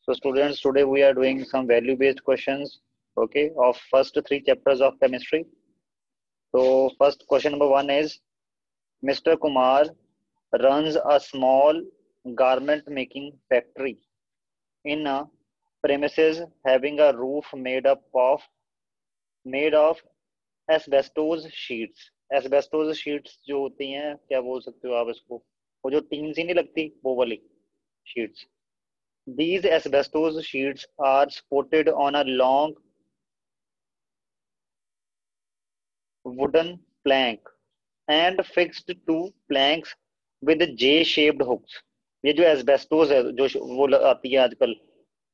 So students, today we are doing some value-based questions, okay, of first 3 chapters of chemistry. So first question number 1 is, Mr. Kumar runs a small garment making factory in a premises having a roof made of asbestos sheets. Asbestos sheets जो होती हैं, क्या बोल सकते हो आप इसको, वो जो टीन सी नहीं लगती वो वाली sheets. These asbestos sheets are supported on a long wooden plank and fixed to planks with J-shaped hooks. ये जो asbestos है जो वो आती है आजकल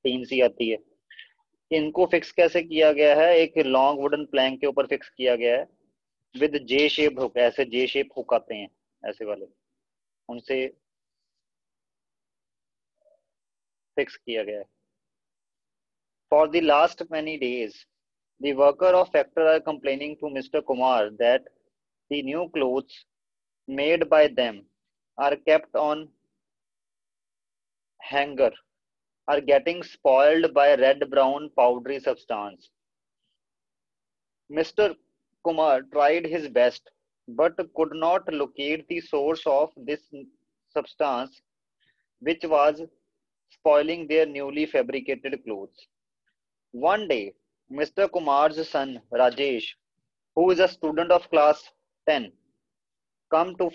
टीन सी आती है, इनको फिक्स कैसे किया गया है? एक लॉन्ग वुडन प्लैंक के ऊपर फिक्स किया गया है विद जे शेप्ड हुक. ऐसे जे शेप हुक आते हैं ऐसे वाले, उनसे फिक्स किया गया है. For the last many days the worker of factory are complaining to mister Kumar that the new clothes made by them are kept on hanger are getting spoiled by red brown powdery substance. Mr. Kumar tried his best but could not locate the source of this substance which was spoiling their newly fabricated clothes. One day, Mr. Kumar's son Rajesh, who is a student of class 10, came to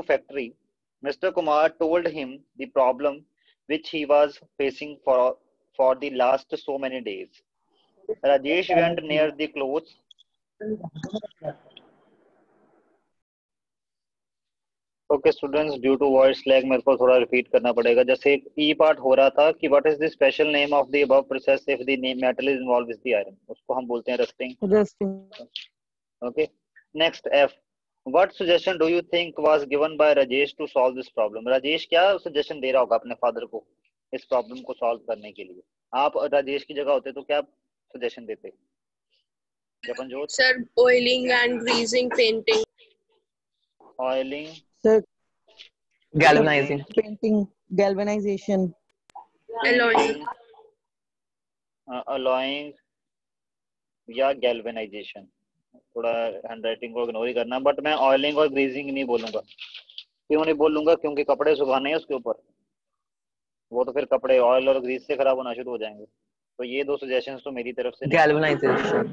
factory. Mr. Kumar told him the problem which he was facing for the last so many days. Rajesh went near the clothes. Okay students, due to voice lag मेरे को थोड़ा repeat करना पड़ेगा. जैसे E part हो रहा था कि what is the special name of the above process if the metal is involved with the iron, उसको हम बोलते हैं rusting. Okay. Next F. What suggestion do you think was given by Rajesh to solve this problem? Rajesh क्या suggestion दे रहा होगा अपने father को इस problem को solve करने के लिए? आप राजेश की जगह होते तो क्या suggestion देते? जपनजोत Sir, oiling and greasing painting. Oiling. Sir, galvanizing. painting, galvanization. Alloying या galvanization. थोड़ा हैंडराइटिंग को इग्नोर ही करना, बट मैं ऑयलिंग और ग्रीजिंग नहीं बोलूंगा. क्यों नहीं बोलूंगा? क्योंकि कपड़े सुखाने हैं उसके ऊपर, वो तो फिर कपड़े ऑयल और ग्रीस से खराब होना शुरू हो जाएंगे. तो ये दो सजेशंस तो मेरी तरफ से. गैल्वेनाइजेशन,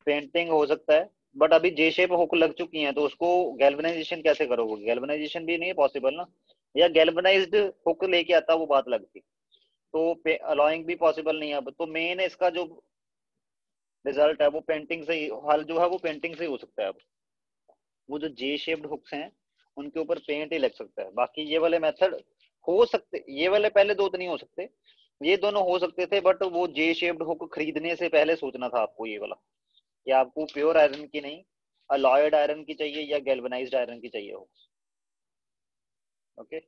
पेंटिंग हो सकता है, बट अभी जे शेप हुक लग चुकी हैं तो उसको गैल्वेनाइजेशन कैसे करोगे? गैल्वेनाइजेशन भी नहीं है पॉसिबल ना, या गैल्वेनाइज्ड हुक लेके आता वो बात लगती, तो अलॉइंग भी पॉसिबल नहीं है. अब तो मेन इसका जो रिजल्ट है वो पेंटिंग से ही, हल जो है वो पेंटिंग से ही हो सकता है. अब वो जो जे शेप्ड हुक्स हैं उनके ऊपर पेंट ही लग सकता है. बाकी ये वाले मेथड हो सकते, ये वाले पहले दो तो नहीं हो सकते, ये दोनों हो सकते थे, बट वो जे शेप्ड हुक खरीदने से पहले सोचना था आपको ये वाला कि आपको प्योर आयरन की नहीं, अलॉयड आयरन की चाहिए या गैल्वेनाइज्ड आयरन की चाहिए हुक्स. ओके.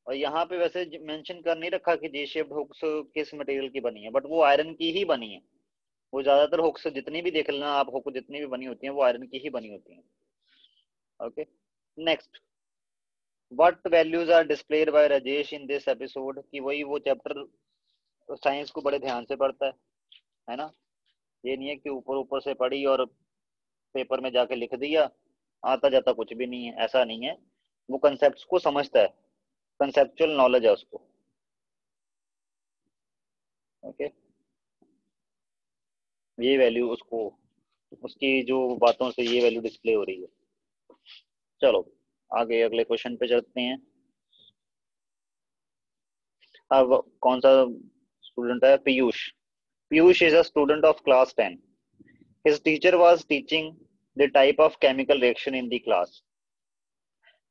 और यहाँ पे वैसे मेंशन कर नहीं रखा कि जे शेप्ड हुक्स किस मटेरियल की बनी है, बट वो आयरन की ही बनी है. वो ज्यादातर हुक्स जितनी भी देख लेना आप, हुक जितनी भी बनी होती हैं वो आयरन की ही बनी होती हैं. Okay. Next, what values are displayed by Rajesh in this episode? कि वही वो चैप्टर साइंस को बड़े ध्यान से पढ़ता है ना. ये नहीं है कि ऊपर ऊपर से पढ़ी और पेपर में जाके लिख दिया, आता जाता कुछ भी नहीं है, ऐसा नहीं है. वो कंसेप्ट्स को समझता है, कंसेप्चुअल नॉलेज है उसको. ओके. ये वैल्यू उसको, उसकी जो बातों से ये वैल्यू डिस्प्ले हो रही है. चलो आगे अगले क्वेश्चन पे चलते हैं. अब कौन सा स्टूडेंट है? Piyush. Piyush is a student of class 10. His teacher was teaching the type of chemical reaction in the class.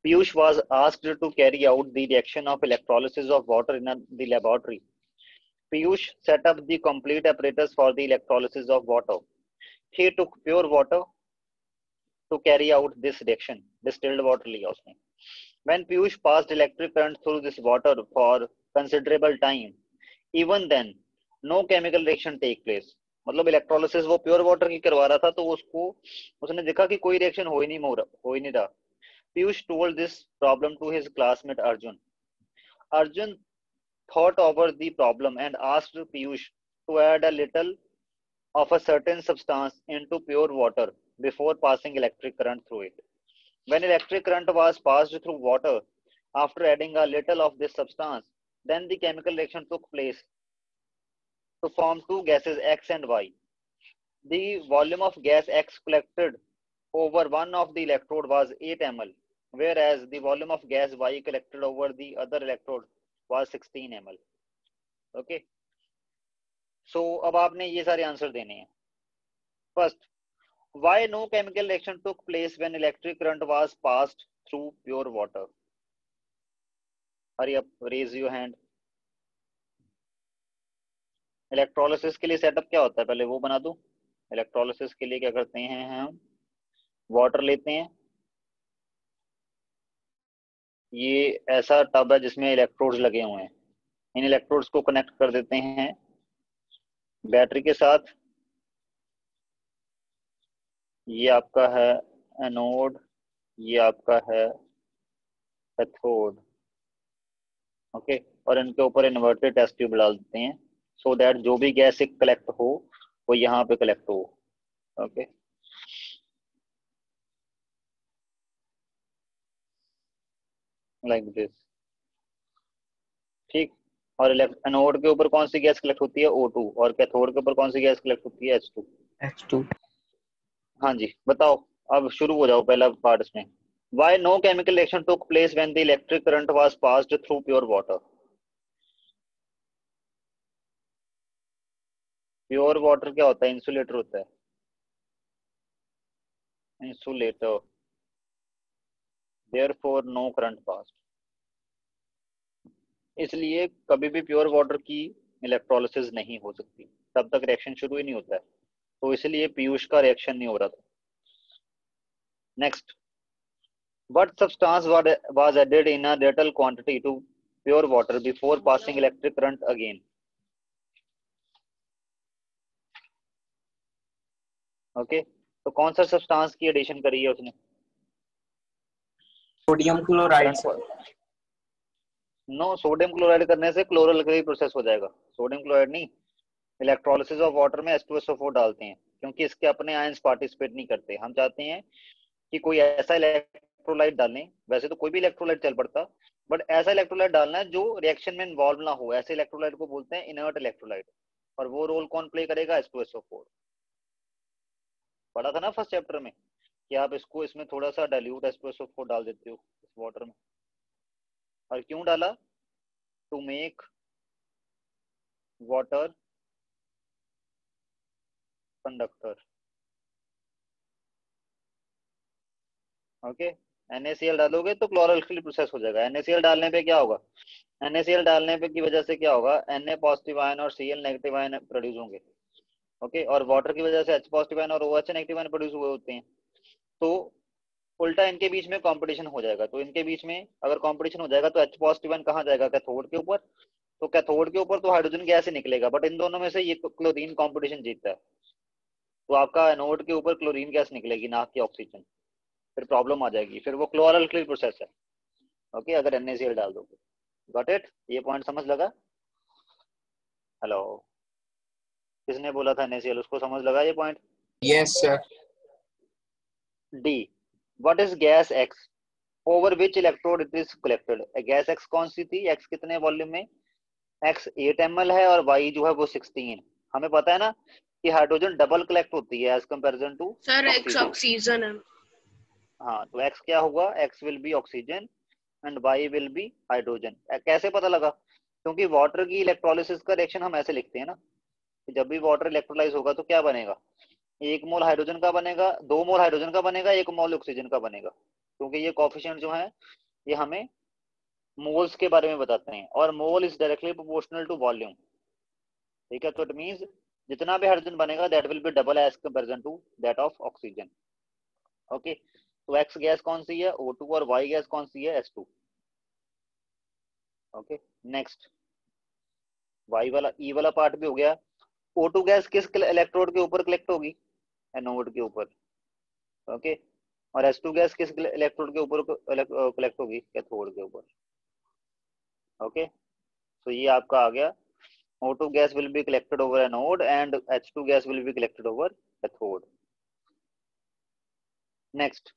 Piyush was asked to carry out the reaction of electrolysis of water in the laboratory. Piyush set up the complete apparatus for the electrolysis of water. He took pure water to carry out this reaction. Distilled water लिया उसने. When Piyush passed electric current through this water for considerable time, even then no chemical reaction take place. मतलब electrolysis वो pure water की करवा रहा था, तो उसने देखा कि कोई रिएक्शन हो ही नहीं रहा. Piyush told this problem to his classmate Arjun. Arjun thought over the problem and asked Piyush to add a little of a certain substance into pure water before passing electric current through it. When electric current was passed through water after adding a little of this substance, then the chemical reaction took place to form two gases X and Y. The volume of gas X collected over one of the electrode was 8 ml, whereas the volume of gas Y collected over the other electrode was 16 ml. Okay. So अब आपने ये सारे answer देने हैं. First, why no chemical reaction took place when electric current was passed through pure water? Hurry up, raise your hand. Electrolysis के लिए setup क्या होता है, पहले वो बना दूं. इलेक्ट्रोलिसिस के लिए क्या करते हैं, हम वाटर लेते हैं. ये ऐसा टब है जिसमें इलेक्ट्रोड्स लगे हुए हैं. इन इलेक्ट्रोड्स को कनेक्ट कर देते हैं बैटरी के साथ. ये आपका है एनोड, ये आपका है कैथोड. ओके, और इनके ऊपर इन्वर्टेड टेस्ट ट्यूब डाल देते हैं सो दैट जो भी गैस कलेक्ट हो वो यहाँ पे कलेक्ट हो. Okay, like this. ठीक, और एनोड के ऊपर कौन सी गैस कलेक्ट होती है, O2, और कैथोड के ऊपर कौन सी गैस कलेक्ट होती है, H2. H2. हाँ जी, बताओ, अब शुरू हो जाओ पहला पार्ट इसमें. Why no chemical reaction took place when the electric current was passed through pure water? Pure water क्या होता है, इंसुलेटर होता है. Insulator, therefore no current passed. इसलिए कभी भी प्योर वाटर की इलेक्ट्रोलिसिस नहीं हो सकती, तब तक रिएक्शन शुरू ही नहीं होता है. तो इसलिए पीयूष का रिएक्शन नहीं हो रहा था. Next, what substance was added in a little quantity to pure water before passing electric current again? Okay, तो कौन सा सब्सटेंस की एडिशन करी है उसने? Sodium chloride. No, sodium chloride करने से क्लोरोअल्कली प्रोसेस हो जाएगा. सोडियम क्लोराइड नहीं, इलेक्ट्रोलिसिस ऑफ वाटर में H2SO4 डालते हैं क्योंकि इसके अपने आयंस पार्टिसिपेट नहीं करते. हम चाहते हैं कि कोई ऐसा इलेक्ट्रोलाइट डालें, वैसे तो कोई भी इलेक्ट्रोलाइट चल पड़ता, बट ऐसा इलेक्ट्रोलाइट डालना है जो रिएक्शन में इन्वॉल्व ना हो. ऐसे इलेक्ट्रोलाइट को बोलते हैं इनर्ट इलेक्ट्रोलाइट, और वो रोल कौन प्ले करेगा, H2SO4. पढ़ा था ना फर्स्ट चैप्टर में कि आप इसमें थोड़ा सा डाइल्यूट H2SO4 डाल देते हो इस वाटर में. और क्यों डाला, to make water conductor. Okay, NaCl डालोगे तो क्लोरोअल्किल प्रोसेस हो जाएगा. NaCl डालने पे क्या होगा, NaCl डालने पे की वजह से क्या होगा, Na पॉजिटिव आयन और Cl नेगेटिव आयन प्रोड्यूस होंगे. ओके, और वाटर की वजह से H पॉजिटिव आयन और OH नेगेटिव आयन प्रोड्यूस हुए होते हैं. तो उल्टा इनके बीच में कंपटीशन हो जाएगा. तो इनके बीच में अगर कंपटीशन हो जाएगा तो H पॉजिटिव आयन कहाँ जाएगा, कैथोड के ऊपर. तो कैथोड के ऊपर तो हाइड्रोजन गैस ही निकलेगा, बट इन दोनों में से ये क्लोरीन कंपटीशन जीतता है. तो आपका एनोड के ऊपर क्लोरीन गैस निकलेगी, ना कि ऑक्सीजन. फिर प्रॉब्लम आ जाएगी, फिर वो क्लोरोअल्किल प्रोसेस है. ओके, अगर NaCl डाल दोगे. गॉट इट, ये पॉइंट समझ लगा? हेलो, किसने बोला था NaCl, उसको समझ लगा ये point? Yes sir. D, what is gas X over which electrode it is collected? Gas X कौन सी थी, X कितने वॉल्यूम में, X 8 ml है और Y जो है वो 16. हमें पता है ना कि हाइड्रोजन डबल कलेक्ट होती है as comparison to sir X oxygen है. हाँ, तो X क्या होगा, X will be oxygen and Y will be hydrogen. कैसे पता लगा, क्योंकि वाटर की इलेक्ट्रोलिसिस का रिएक्शन हम ऐसे लिखते हैं ना कि जब भी वाटर इलेक्ट्रोलाइज होगा तो क्या बनेगा, 1 मोल हाइड्रोजन का बनेगा, 2 मोल हाइड्रोजन का बनेगा, 1 मोल ऑक्सीजन का बनेगा. क्योंकि ये कोफिशिएंट जो है ये हमें मोल्स के बारे में बताते हैं, और mole is directly proportional to volume. ठीक है, तो इट मींस जितना भी हाइड्रोजन बनेगा that will be double as comparison to that of oxygen. Okay, तो X गैस कौन सी है, O2, और Y गैस कौन सी है, H2. ओके, नेक्स्ट Y वाला E वाला पार्ट भी हो गया. O2 गैस किस इलेक्ट्रोड के ऊपर कलेक्ट होगी, एनोड के ऊपर. ओके, और H2 गैस किस इलेक्ट्रोड के ऊपर कलेक्ट होगी, कैथोड के ऊपर. ओके, तो ये आपका आ गया O2 gas will be collected over anode and H2 gas will be collected over cathode. Next,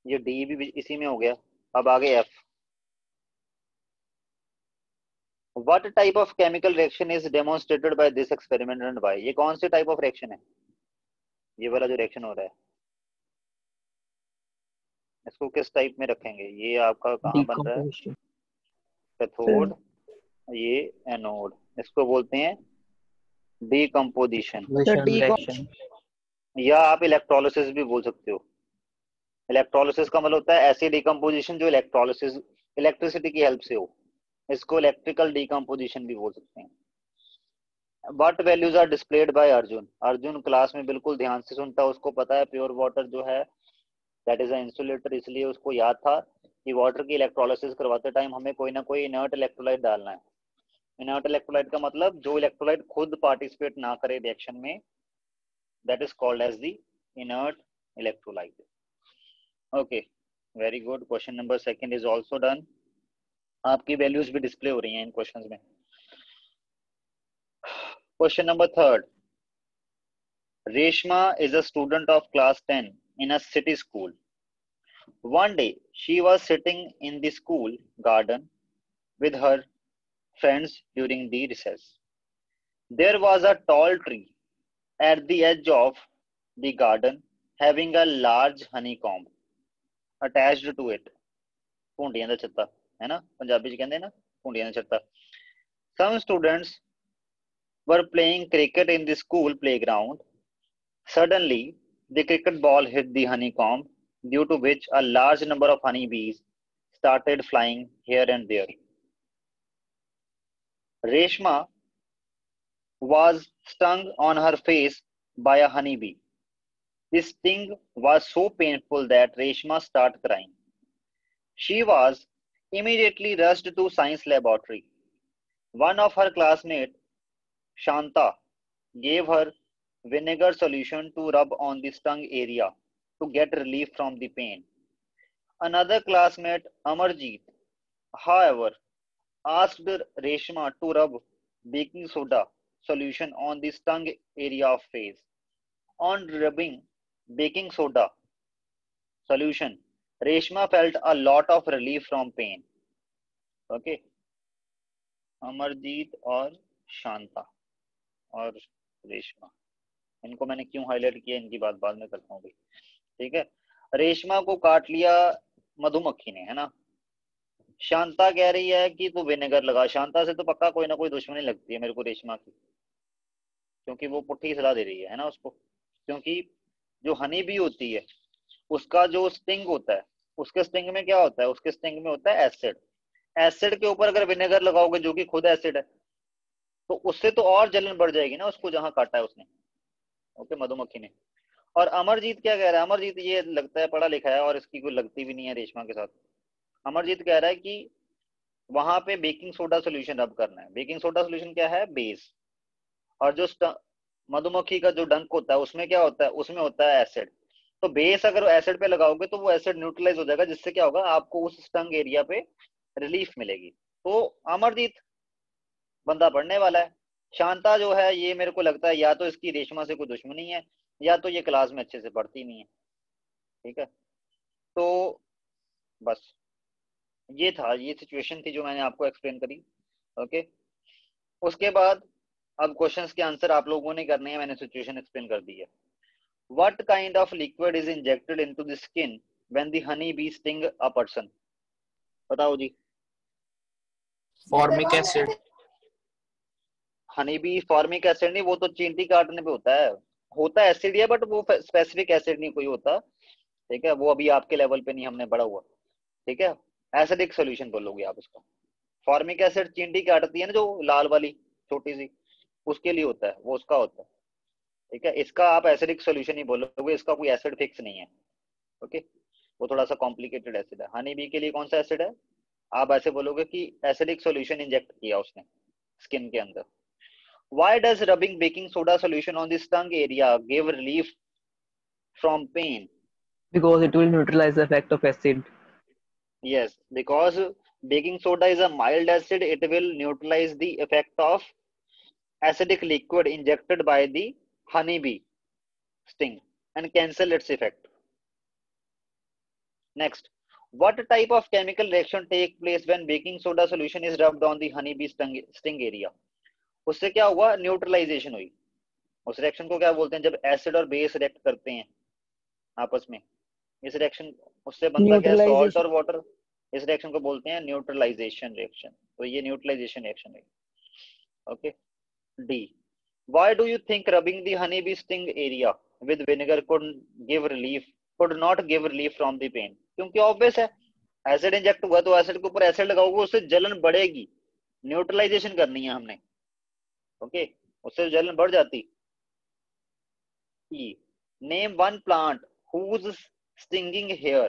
ये D भी इसी में हो गया. अब आगे F. What type of chemical reaction is demonstrated by this experiment and why? ये कौन सी type of reaction है? ये वाला जो reaction हो रहा है, इसको किस टाइप में रखेंगे? ये आपका कहाँ बन रहा है? कैथोड, ये एनोड. इसको बोलते हैं डीकम्पोजिशन या आप इलेक्ट्रोलिसिस भी बोल सकते हो. इलेक्ट्रोलिसिस का मतलब होता है ऐसी डीकम्पोजिशन जो इलेक्ट्रोलिसिस इलेक्ट्रिसिटी की हेल्प से हो. इसको इलेक्ट्रिकल डीकम्पोजिशन भी बोल सकते हैं. What values are displayed by Arjun? Arjun class में बिल्कुल ध्यान से सुनता है, उसको पता है प्योर वाटर जो है दैट इज अ इंसुलेटर, इसलिए उसको याद था कि वाटर की इलेक्ट्रोलिसिस करवाते टाइम हमें कोई ना कोई इनर्ट इलेक्ट्रोलाइट डालना है. इनर्ट इलेक्ट्रोलाइट का मतलब जो इलेक्ट्रोलाइट खुद पार्टिसिपेट ना करे रिएक्शन में, that is called as the inert electrolyte. Okay, very good. Question number second is also done. आपकी वैल्यूज भी डिस्प्ले हो रही हैं इन क्वेश्चंस में. Question number third. Reshma is a student of class 10 in a city school. One day, she was sitting in the school garden with her friends during the recess. There was a tall tree at the edge of the garden having a large honeycomb attached to it. ਭੁੰਡੀਆਂ ਦਾ ਛੱਤਾ है ना, पंजाबी च कहंदे ना ਭੁੰਡੀਆਂ ਦਾ ਛੱਤਾ. Some students were playing cricket in the school playground. Suddenly, the cricket ball hit the honeycomb, due to which a large number of honeybees started flying here and there. Reshma was stung on her face by a honeybee. The sting was so painful that Reshma started crying. She was immediately rushed to science laboratory. One of her classmates, Shanta, gave her vinegar solution to rub on the stung area to get relief from the pain. Another classmate, Amarjeet, however, asked Reshma to rub baking soda solution on the stung area of face. On rubbing baking soda solution, Reshma felt a lot of relief from pain. Okay, Amarjeet और शांता और रेशमा, इनको मैंने क्यों highlight किया इनकी बात बाद में करता हूँ भाई. ठीक है, रेशमा को काट लिया मधुमक्खी ने, है ना. शांता कह रही है कि तू विनेगर लगा. शांता से तो पक्का कोई ना कोई दुश्मनी लगती है मेरे को रेशमा की, क्योंकि वो पुट्ठी सलाह दे रही है ना उसको. क्योंकि जो हनी बी होती है उसका जो स्टिंग होता है, उसके स्टिंग में क्या होता है? उसके स्टिंग में होता है एसिड. एसिड के ऊपर अगर विनेगर लगाओगे जो कि खुद एसिड है, तो उससे तो और जलन बढ़ जाएगी ना उसको जहां काटा है उसने. ओके, मधुमक्खी ने. और अमरजीत क्या कह रहा है? अमरजीत ये लगता है पढ़ा लिखा है और इसकी कोई लगती भी नहीं है रेशमा के साथ. अमरजीत कह रहा है कि वहां पे बेकिंग सोडा सोल्यूशन रब करना है. बेकिंग सोडा सोल्यूशन क्या है? बेस. और जो मधुमक्खी का जो डंक होता है उसमें क्या होता है? उसमें होता है एसिड. तो बेस अगर एसिड पे लगाओगे तो वो एसिड न्यूट्रलाइज हो जाएगा, जिससे क्या होगा? आपको उस स्टंग एरिया पे रिलीफ मिलेगी. तो अमरजीत बंदा पढ़ने वाला है. शांता जो है ये मेरे को लगता है या तो इसकी रेशमा से कोई दुश्मनी है या तो ये क्लास में अच्छे से पढ़ती नहीं है. ठीक है, तो बस ये था, ये सिचुएशन थी जो मैंने आपको एक्सप्लेन करी. ओके, उसके बाद अब क्वेश्चंस के आंसर आप लोगों ने करने हैं. मैंने सिचुएशन एक्सप्लेन कर दी है. What kind of liquid is injected into the skin when the honey bee sting a person? बताओ जी. Formic acid. Honey bee formic acid नहीं, वो तो चींटी काटने पे होता है एसिड है, बट वो स्पेसिफिक एसिड नहीं कोई होता. ठीक है, वो अभी आपके लेवल पे नहीं, हमने पढ़ा हुआ. ठीक है, एसिडिक सोल्यूशन बोलोगे आप इसको. फॉर्मिक एसिड चींटी काटती है ना, जो लाल वाली छोटी सी, उसके लिए होता है, वो उसका होता है. ठीक है, इसका आप एसिडिक सोल्यूशन ही बोलोगे, इसका कोई एसिड फिक्स नहीं है. ओके, वो थोड़ा सा कॉम्प्लिकेटेड एसिड है. हनी बी के लिए कौन सा एसिड है? आप ऐसे बोलोगे कि एसिडिक सोल्यूशन इंजेक्ट किया उसने स्किन के अंदर. Why does rubbing baking soda solution on the stung area give relief from pain? Because it will neutralize the effect of acid. Yes, because Baking soda is a mild acid. It will neutralize the effect of acidic liquid injected by the honeybee sting and cancel its effect. Next, what type of chemical reaction take place when baking soda solution is rubbed on the honeybee sting area? उससे क्या हुआ? Neutralisation हुई. उस reaction को क्या बोलते हैं? जब एसिड और बेस रिएक्ट करते हैं आपस में, इस रिएक्शन उससे बनता क्या है? सॉल्ट और वाटर. इस रिएक्शन को बोलते हैं न्यूट्रलाइजेशन रिएक्शन. तो ये न्यूट्रलाइजेशन रिएक्शन है. Okay. D, why do you think rubbing the honeybee sting area with vinegar could not give relief from the pain? क्योंकि ऑब्वियस है, एसिड इंजेक्ट हुआ तो एसिड के ऊपर एसिड लगाओगे, उससे जलन बढ़ेगी. न्यूट्रलाइजेशन करनी है हमने. ओके, उससे जलन बढ़ जाती. E, name one plant whose stinging hair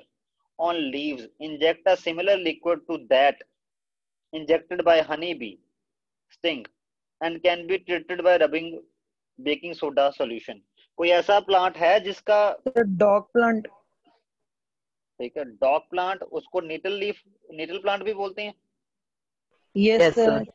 on leaves inject a similar liquid to that injected by honeybee sting and can be treated by rubbing baking soda solution. कोई ऐसा प्लांट है जिसका? Dog plant. ठीक है, dog plant. उसको नीटल plant भी बोलते हैं. Yes sir.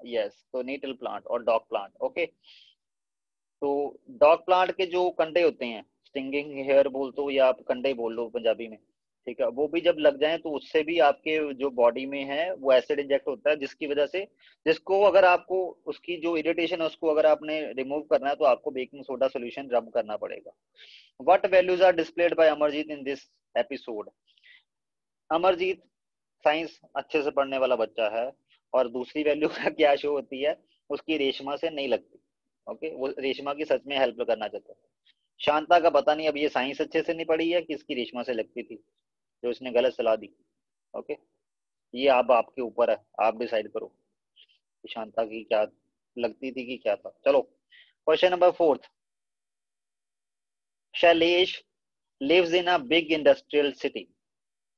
यस, तो नीटल प्लांट और डॉग प्लांट. ओके, तो डॉग प्लांट के जो कंडे होते हैं, स्टिंगिंग हेयर बोल दो या आप कंडे बोल लो पंजाबी में, ठीक है, वो भी जब लग जाए तो उससे भी आपके जो बॉडी में है वो एसिड इंजेक्ट होता है, जिसकी वजह से, जिसको अगर आपको उसकी जो इरिटेशन है उसको अगर आपने रिमूव करना है तो आपको बेकिंग सोडा सोल्यूशन रब करना पड़ेगा. What values are displayed by Amarjeet in this episode? Amarjeet science अच्छे से पढ़ने वाला बच्चा है, और दूसरी वैल्यू का क्या शो होती है? उसकी रेशमा से नहीं लगती. ओके, वो रेशमा की सच में हेल्प करना चाहता है. शांता का पता नहीं अब ये साइंस अच्छे से नहीं पढ़ी है कि इसकी रेशमा से लगती थी, जो इसने गलत सलाह दी. ओके, ये अब आपके ऊपर है, आप डिसाइड करो कि शांता की क्या लगती थी कि क्या था. चलो, question number 4. Shailesh lives in a big industrial city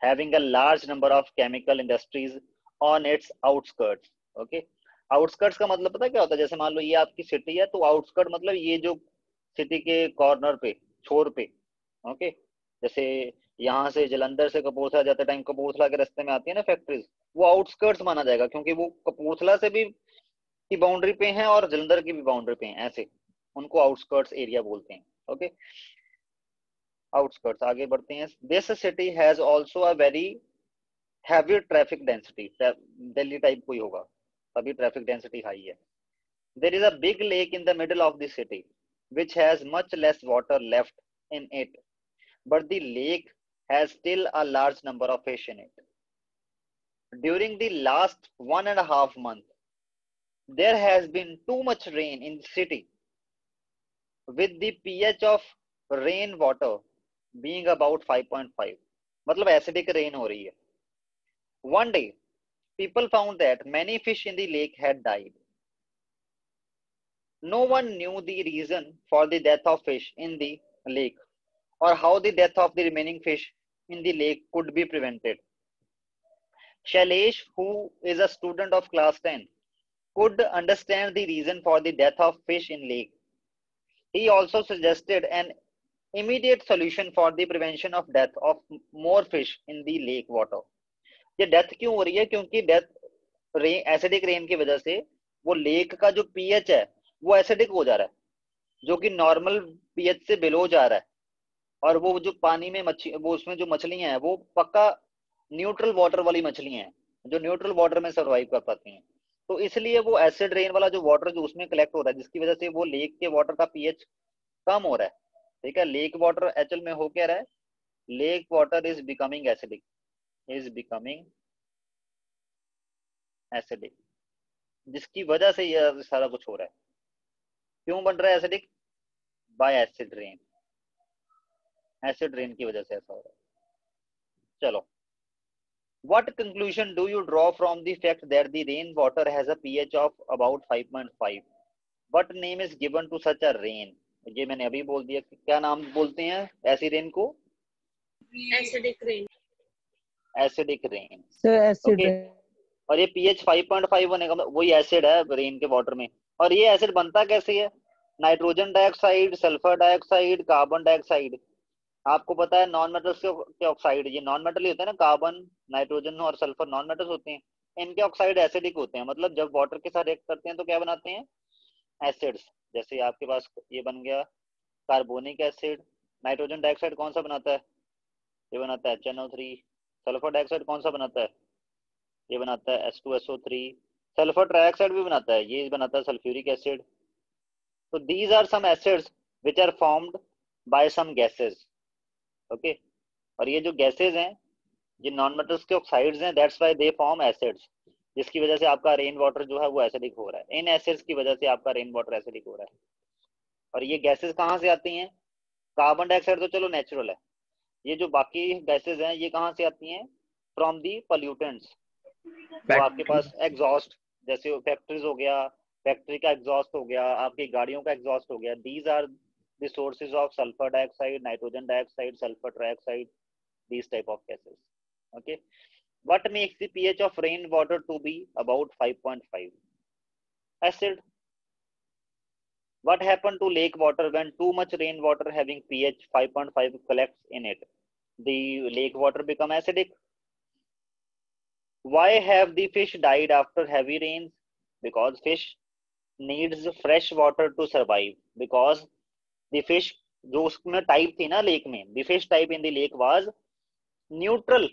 having a large number of chemical industries on its outskirts. Okay, outskirts का मतलब पता है क्या होता है? जैसे मान लो ये आपकी सिटी है, तो आउटस्कर्ट मतलब ये जो सिटी के कॉर्नर पे, छोर पे. ओके, जैसे यहाँ से जलंधर से कपूरथला जाते टाइम कपूरथला के रास्ते में आती है ना फैक्ट्रीज, वो आउटस्कर्ट्स माना जाएगा, क्योंकि वो कपूरथला से भी की बाउंड्री पे हैं और जलंधर की भी बाउंड्री पे हैं, ऐसे उनको आउटस्कर्ट्स एरिया बोलते हैं. Okay, outskirts. आगे बढ़ते हैं. This city has also a very heavy traffic density. Delhi type कोई होगा तभी ट्रैफिक डेंसिटी हाई है. There is a big lake in the middle of the city which has much less water left in it, but the lake has still a large number of fish in it. During the last 1.5 months, there has been too much rain in the city, with the pH of rain water being about 5.5. मतलब acidic rain हो रही है. One day, people found that many fish in the lake had died. No one knew the reason for the death of fish in the lake or how the death of the remaining fish in the lake could be prevented. Shailesh, who is a student of class 10, could understand the reason for the death of fish in lake. He also suggested an immediate solution for the prevention of death of more fish in the lake water. ये death क्यों हो रही है? क्योंकि death acidic rain की वजह से वो लेक का जो पीएच है वो एसिडिक हो जा रहा है, जो कि नॉर्मल पीएच से बिलो जा रहा है, और वो जो पानी में वो उसमें जो मछलियां हैं वो पक्का न्यूट्रल वाटर वाली मछलियां हैं, जो न्यूट्रल वाटर में सर्वाइव कर पाती हैं. तो इसलिए वो एसिड रेन वाला जो वाटर जो उसमें कलेक्ट हो रहा है, जिसकी वजह से वो लेक के वाटर का पीएच कम हो रहा है. ठीक है, लेक वाटर एक्चुअल में हो क्या रहा है? Lake water is becoming acidic, जिसकी वजह से यह सारा कुछ हो रहा है. क्यों बन रहा है acidic? Bye acid rain. Acid rain की वजह से ऐसा हो रहा है. चलो, what conclusion do you draw from the fact that the rain water has a pH of about 5.5? What name is given to such a rain? ये मैंने अभी बोल दिया. क्या नाम बोलते हैं ऐसी रेन को? Acidic rain. Acidic rain. Sir acid. और ये pH 5.5 होने का वही एसिड है रेन के वाटर में. और ये एसिड बनता कैसे है? Nitrogen dioxide, sulphur dioxide, carbon dioxide आपको पता है नॉन मेटल्स के ऑक्साइड, ये नॉन मेटल ही होते हैं ना, कार्बन, नाइट्रोजन और सल्फर नॉन मेटल्स होते हैं। इनके ऑक्साइड एसिडिक होते हैं, मतलब जब वाटर के साथ रिएक्ट करते हैं तो क्या बनाते हैं, एसिड्स। जैसे आपके पास ये बन गया कार्बोनिक एसिड। नाइट्रोजन डाइऑक्साइड कौन सा बनाता है, ये बनाता है HNO3। सल्फर डाइऑक्साइड कौन सा बनाता है, ये बनाता है H2SO3। सल्फर ट्राइऑक्साइड भी बनाता है, ये बनाता है सल्फ्यूरिक एसिड। तो these are some acids which are formed by some gases. Okay, और ये जो गैसेज हैं, ये नॉन मेटल्स के ऑक्साइड्स हैं, that's why they form acids, जिसकी वजह से आपका रेन वाटर जो है वो एसिडिक हो रहा है। इन एसिड्स की वजह से आपका रेन वाटर एसिडिक हो रहा है। और ये गैसेज कहाँ से आती हैं, कार्बन डाइऑक्साइड तो चलो नेचुरल है, ये जो बाकी गैसेज हैं ये कहाँ से आती हैं, फ्रॉम दी पॉल्यूटेंट्स। जो आपके पास एग्जॉस्ट, जैसे फैक्ट्रीज हो गया, फैक्ट्री का एग्जॉस्ट हो गया, आपकी गाड़ियों का एग्जॉस्ट हो गया, these are the sources of sulphur dioxide, nitrogen dioxide, sulphur trioxide, these type of gases. Okay, what makes the pH of rain water to be about 5.5? Acid. What happened to lake water when too much rainwater having pH 5.5 collects in it? The lake water become acidic. Why have the fish died after heavy rains? Because fish needs fresh water to survive. Because the fish जो उसमें type थी ना lake में, the fish type in the lake was neutral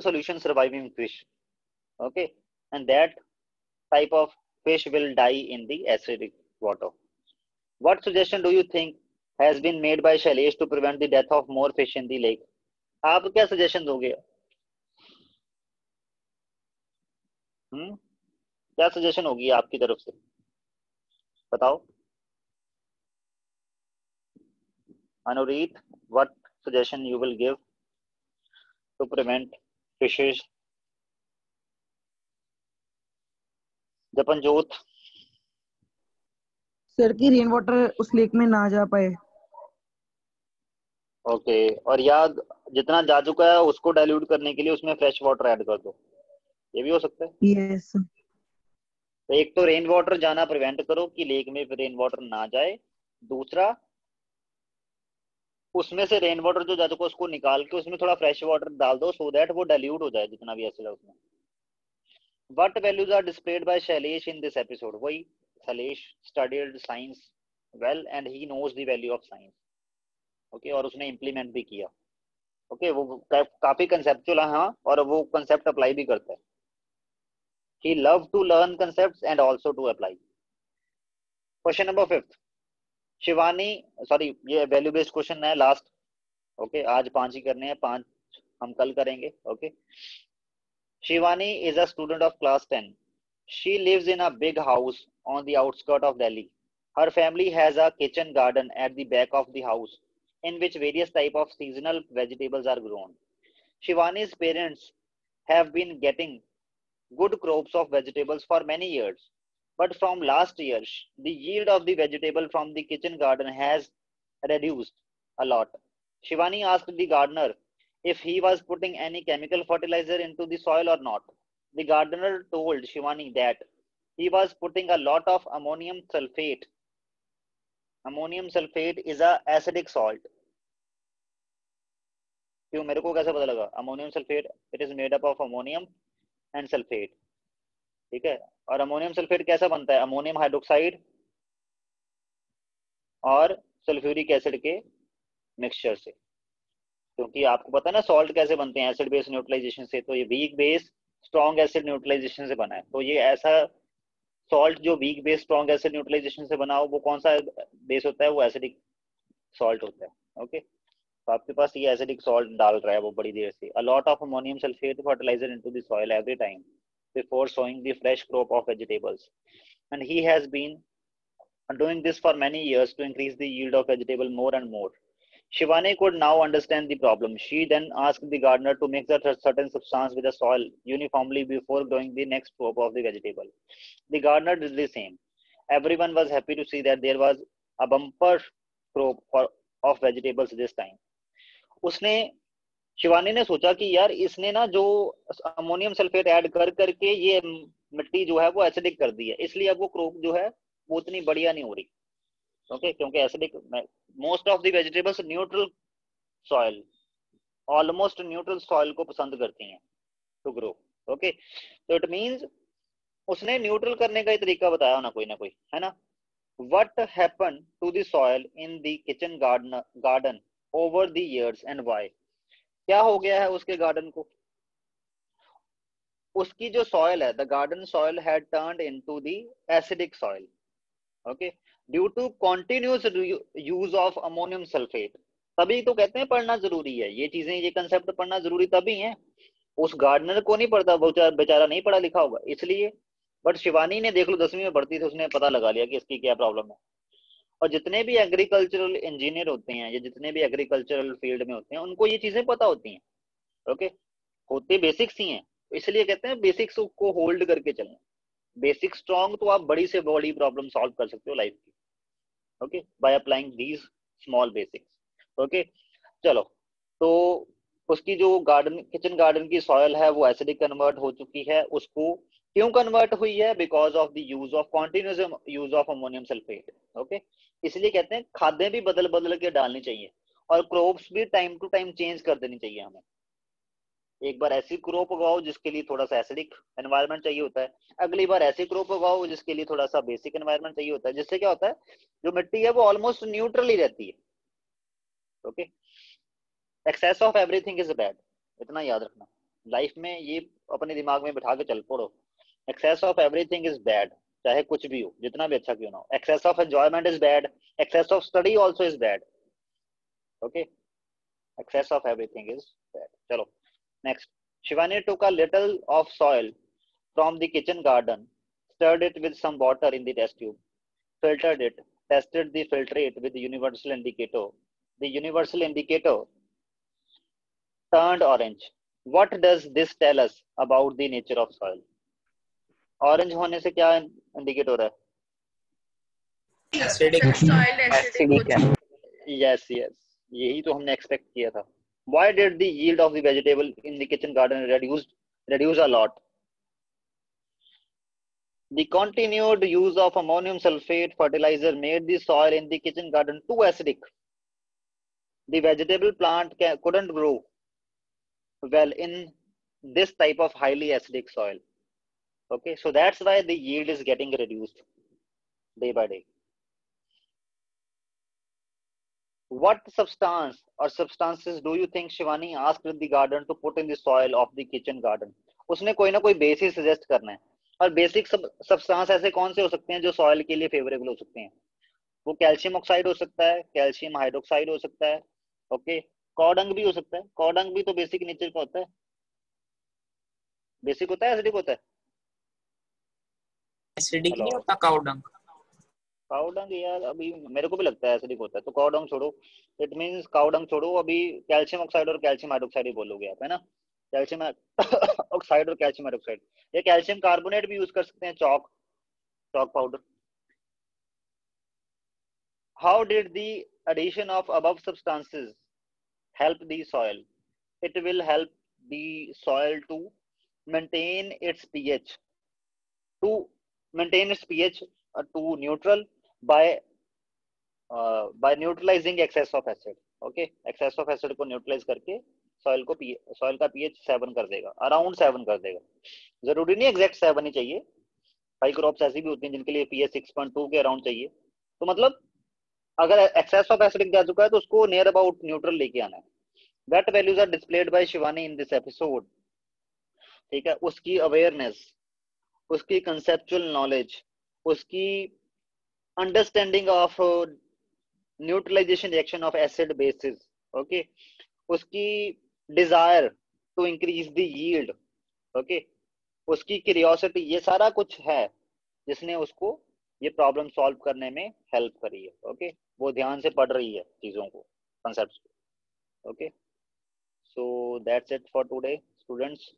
solution surviving fish. Okay, and that type of fish will die in the acidic water. What suggestion do you think has been made by Shailesh to prevent the death of more fish in the lake? आप क्या suggestion दोगे, क्या suggestion होगी आपकी तरफ से, बताओ। Anureet, what suggestion you will give to prevent fishes? Japanjot. Sir की रेन वाटर उस लेक में ना जा पाए। ओके, और याद जितना जा चुका है उसको डाइल्यूट करने के लिए उसमें फ्रेश वाटर ऐड कर दो, ये भी हो सकता है। यस। तो एक तो रेन वाटर जाना प्रिवेंट करो कि लेक में रेन वाटर ना जाए, दूसरा उसमें से रेन वाटर जो जा चुका उसको निकाल के उसमें थोड़ा फ्रेश वाटर डाल दो, सो दैट वो डाइल्यूट हो जाए जितना भी एसिड है उसमें। What values are displayed by Shailesh in this episode? वही Shailesh studied science well and he knows the value of science. Okay, और उसने implement भी किया। Okay, वो काफी conceptual है, हाँ, और वो concept apply भी करता है। He loved to learn concepts and also to apply. Question number 5. Shivani, sorry ये वैल्यू बेस्ड क्वेश्चन है लास्ट। ओके, आज 5 ही करने हैं, 5 हम कल करेंगे। Okay, Shivani is a student of class 10. She lives in a big house on the outskirts of Delhi. Her family has a kitchen garden at the back of the house in which various types of seasonal vegetables are grown. Shivani's parents have been getting good crops of vegetables for many years. But from last year, the yield of the vegetable from the kitchen garden has reduced a lot. Shivani asked the gardener if he was putting any chemical fertilizer into the soil or not. The gardener told Shivani that he was putting a lot of ammonium sulfate. Ammonium sulfate is a acidic salt. क्यों, मेरे को कैसे पता लगा? Ammonium sulfate, it is made up of ammonium and sulfate. ठीक है, और ammonium sulphate कैसा बनता है? अमोनियम हाइड्रोक्साइड और सल्फ्यूरिक एसिड के मिक्सचर से। क्योंकि आपको पता है ना सॉल्ट कैसे बनते हैं, एसिड बेस न्यूट्रलाइजेशन से। तो ये weak base strong acid neutralisation से बना है। तो ये ऐसा सॉल्ट जो weak base strong acid neutralisation से बना हो, वो कौन सा बेस होता है? वो एसिडिक सॉल्ट होता है। ओके, तो आपके पास ये एसिडिक सॉल्ट डाल रहा है वो बड़ी देर से। A lot of ammonium sulphate fertiliser into the soil every time before sowing the fresh crop of vegetables, and he has been doing this for many years to increase the yield of vegetable more and more. Shivani could now understand the problem. She then asked the gardener to mix a certain substance with the soil uniformly before growing the next crop of the vegetable. The gardener did the same. Everyone was happy to see that there was a bumper crop of vegetables this time. उसने शिवानी ने सोचा कि यार इसने ना जो ammonium sulphate add कर करके ये मिट्टी जो है वो एसिडिक कर दी है, इसलिए अब वो क्रॉप जो है वो उतनी बढ़िया नहीं हो रही। ओके, क्योंकि acidic most of the vegetables neutral soil, almost neutral soil को पसंद करती हैं टू ग्रो। ओके, तो इट मींस उसने न्यूट्रल करने का ही तरीका बताया होना कोई ना कोई, है ना। What happen to the soil in the kitchen garden over the years and why? क्या हो गया है उसके गार्डन को? उसकी जो सॉइल है, the garden soil had turned into the acidic soil, okay, due to continuous use of ammonium sulphate. तभी तो कहते हैं पढ़ना जरूरी है, ये चीजें, ये कंसेप्ट पढ़ना जरूरी तभी है। उस गार्डनर को नहीं पढ़ता, वो बेचारा नहीं पढ़ा लिखा होगा इसलिए। बट शिवानी ने देख लो 10वीं में पढ़ती थी, उसने पता लगा लिया कि इसकी क्या प्रॉब्लम है। और जितने भी एग्रीकल्चरल इंजीनियर होते हैं या जितने भी एग्रीकल्चरल फील्ड में होते हैं, उनको ये चीजें पता होती हैं। ओके, होते बेसिक्स ही हैं, इसलिए कहते हैं बेसिक्स को होल्ड करके चलना। बेसिक स्ट्रॉन्ग तो आप बड़ी से बड़ी प्रॉब्लम सॉल्व कर सकते हो लाइफ की, okay, by applying these small basics. Okay, चलो, तो उसकी जो गार्डन, किचन गार्डन की सॉइल है वो एसिडिक कन्वर्ट हो चुकी है। उसको क्यों कन्वर्ट हुई है? Because of the use of continuous use of ammonium sulphate. Okay, इसलिए कहते हैं खादें भी बदल बदल के डालनी चाहिए और क्रॉप्स भी टाइम टू टाइम चेंज कर देनी चाहिए हमें। एक बार ऐसी क्रॉप उगाओ जिसके लिए थोड़ा सा एसिडिक एनवायरनमेंट चाहिए होता है, अगली बार ऐसी क्रॉप उगाओ जिसके लिए थोड़ा सा बेसिक एनवायरनमेंट चाहिए होता है। जिससे क्या होता है, जो मिट्टी है वो ऑलमोस्ट न्यूट्रल ही रहती है। Okay, excess of everything is bad, इतना याद रखना लाइफ में, ये अपने दिमाग में बिठा के चल पड़ो। Excess of everything is bad, चाहे कुछ भी हो, जितना भी अच्छा क्यों ना हो। Excess of enjoyment is bad, excess of study also is bad. Okay, excess of everything is bad. चलो next, Shivani took a little of soil from the kitchen garden, stirred it with some water in the test tube, filtered it, tested the filtrate with the universal indicator. The universal indicator turned orange. What does this tell us about the nature of soil? Orange होने से क्या indicate हो रहा है? Acidic. Soil acidic Acidic हो है। Yes, yes, यही तो हमने expect किया था। Why did the yield of the vegetable in the kitchen garden reduce a lot? The continued use of ammonium sulfate fertilizer made the soil in the kitchen garden too acidic. The vegetable plant couldn't grow well in this type of highly acidic soil. Okay, so that's why the yield is getting reduced day by day. What substance or substances do you think Shivani asked the garden to put in the soil of the kitchen garden? उसने कोई ना कोई basis suggest करना है, और basic substance ऐसे कौन से हो सकते हैं जो सॉइल के लिए फेवरेबल हो सकते हैं? वो कैल्शियम ऑक्साइड हो सकता है, कैल्शियम हाइड्रोक्साइड हो सकता है, ओके, कॉडंग भी हो सकता है। कॉडंग भी तो बेसिक नेचर का होता है। बेसिक होता है एसिडिक होता है? एसिडिक हेलो, नहीं होता काउ डंग? काउडंग यार अभी मेरे को भी लगता है एसिडिक होता है, तो काउडंग छोड़ो, इट मींस काउडंग छोड़ो, अभी कैल्शियम ऑक्साइड और कैल्शियम हाइड्रोक्साइड ही बोलोगे आप, है ना। कैल्शियम ऑक्साइड और कैल्शियम हाइड्रोक्साइड, या कैल्शियम कार्बोनेट भी यूज कर सकते हैं, chalk, chalk powder. How did the addition of above substances help the soil? It will help the soil to maintain its pH, to maintain its pH to neutral by neutralizing excess of acid. Okay, excess of acid को neutralize करके soil को soil का pH 7 कर देगा, around 7 कर देगा। जरूरी नहीं एग्जैक्ट 7 ही चाहिए, कई क्रॉप्स ऐसी भी होती हैं जिनके लिए pH 6.2 के अराउंड चाहिए। तो मतलब अगर एक्सेस ऑफ एसिडिक जा चुका है तो उसको नियर अबाउट न्यूट्रल लेके आना है। That values are displayed by Shivani in this episode. ठीक है, उसकी अवेयरनेस, उसकी कंसेप्चुअल नॉलेज, उसकी understanding of neutralization reaction of acid basis, okay, उसकी desire to increase the yield, okay, उसकी क्यूरियोसिटी, ये सारा कुछ है जिसने उसको ये प्रॉब्लम सॉल्व करने में हेल्प करी है। ओके, वो ध्यान से पढ़ रही है चीजों को, कंसेप्ट्स को। Okay, so that's it for today students.